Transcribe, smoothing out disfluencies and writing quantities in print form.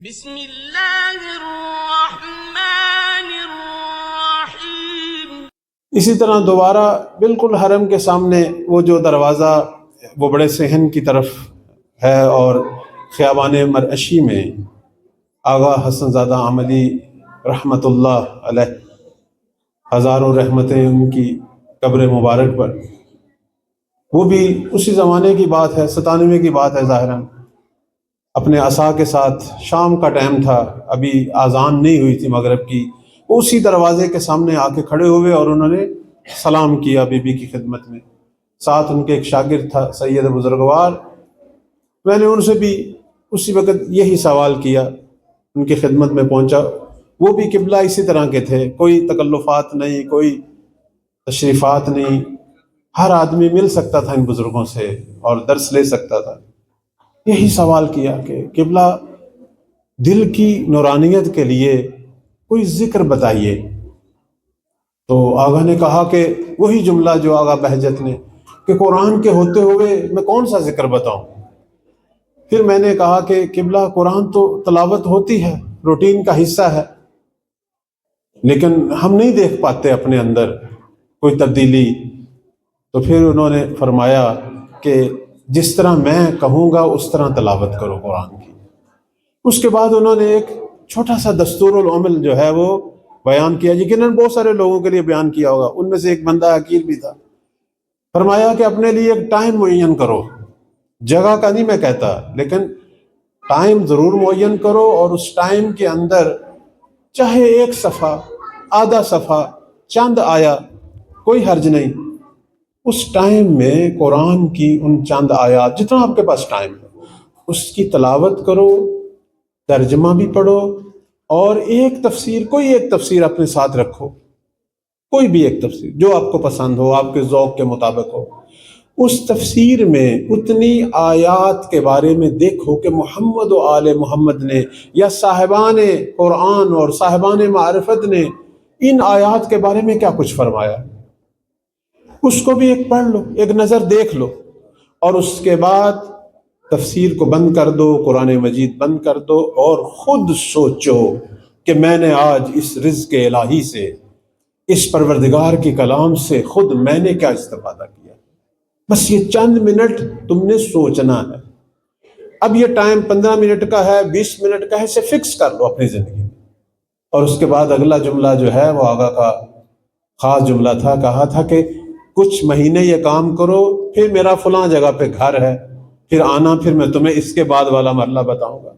بسم اللہ الرحمن الرحیم۔ اسی طرح دوبارہ بالکل حرم کے سامنے وہ جو دروازہ وہ بڑے صحن کی طرف ہے اور خیابان مرعشی میں آغا حسن زادہ عملی رحمۃ اللہ علیہ ہزاروں رحمتیں ان کی قبر مبارک پر، وہ بھی اسی زمانے کی بات ہے، 97 کی بات ہے ظاہراً، اپنے عصا کے ساتھ، شام کا ٹائم تھا، ابھی اذان نہیں ہوئی تھی مغرب کی، اسی دروازے کے سامنے آ کے کھڑے ہوئے اور انہوں نے سلام کیا بی بی کی خدمت میں۔ ساتھ ان کے ایک شاگرد تھا سید بزرگوار، میں نے ان سے بھی اسی وقت یہی سوال کیا، ان کی خدمت میں پہنچا، وہ بھی قبلہ اسی طرح کے تھے، کوئی تکلفات نہیں، کوئی تشریفات نہیں، ہر آدمی مل سکتا تھا ان بزرگوں سے اور درس لے سکتا تھا۔ یہی سوال کیا کہ قبلہ دل کی نورانیت کے لیے کوئی ذکر بتائیے، تو آغا نے کہا کہ وہی جملہ جو آغا بہجت نے کہ قرآن کے ہوتے ہوئے میں کون سا ذکر بتاؤں۔ پھر میں نے کہا کہ قبلہ قرآن تو تلاوت ہوتی ہے، روٹین کا حصہ ہے، لیکن ہم نہیں دیکھ پاتے اپنے اندر کوئی تبدیلی۔ تو پھر انہوں نے فرمایا کہ جس طرح میں کہوں گا اس طرح تلاوت کرو قرآن کی۔ اس کے بعد انہوں نے ایک چھوٹا سا دستور العمل جو ہے وہ بیان کیا، یقیناً بہت سارے لوگوں کے لیے بیان کیا ہوگا، ان میں سے ایک بندہ حکیر بھی تھا۔ فرمایا کہ اپنے لیے ایک ٹائم معین کرو، جگہ کا نہیں میں کہتا، لیکن ٹائم ضرور معین کرو، اور اس ٹائم کے اندر چاہے ایک صفحہ، آدھا صفحہ، چند آیا، کوئی حرج نہیں، اس ٹائم میں قرآن کی ان چند آیات، جتنا آپ کے پاس ٹائم ہے، اس کی تلاوت کرو، ترجمہ بھی پڑھو، اور ایک تفسیر، کوئی ایک تفسیر اپنے ساتھ رکھو، کوئی بھی ایک تفسیر جو آپ کو پسند ہو، آپ کے ذوق کے مطابق ہو۔ اس تفسیر میں اتنی آیات کے بارے میں دیکھو کہ محمد و آل محمد نے یا صاحبان قرآن اور صاحبان معرفت نے ان آیات کے بارے میں کیا کچھ فرمایا، اس کو بھی ایک پڑھ لو، ایک نظر دیکھ لو، اور اس کے بعد تفسیر کو بند کر دو، قرآن مجید بند کر دو، اور خود سوچو کہ میں نے آج اس رزق الہی سے، اس پروردگار کی کلام سے خود میں نے کیا استفادہ کیا۔ بس یہ چند منٹ تم نے سوچنا ہے۔ اب یہ ٹائم 15 منٹ کا ہے، 20 منٹ کا ہے، اسے فکس کر لو اپنی زندگی میں۔ اور اس کے بعد اگلا جملہ جو ہے وہ آغا کا خاص جملہ تھا، کہا تھا کہ کچھ مہینے یہ کام کرو، پھر میرا فلاں جگہ پہ گھر ہے، پھر آنا، پھر میں تمہیں اس کے بعد والا مرحلہ بتاؤں گا۔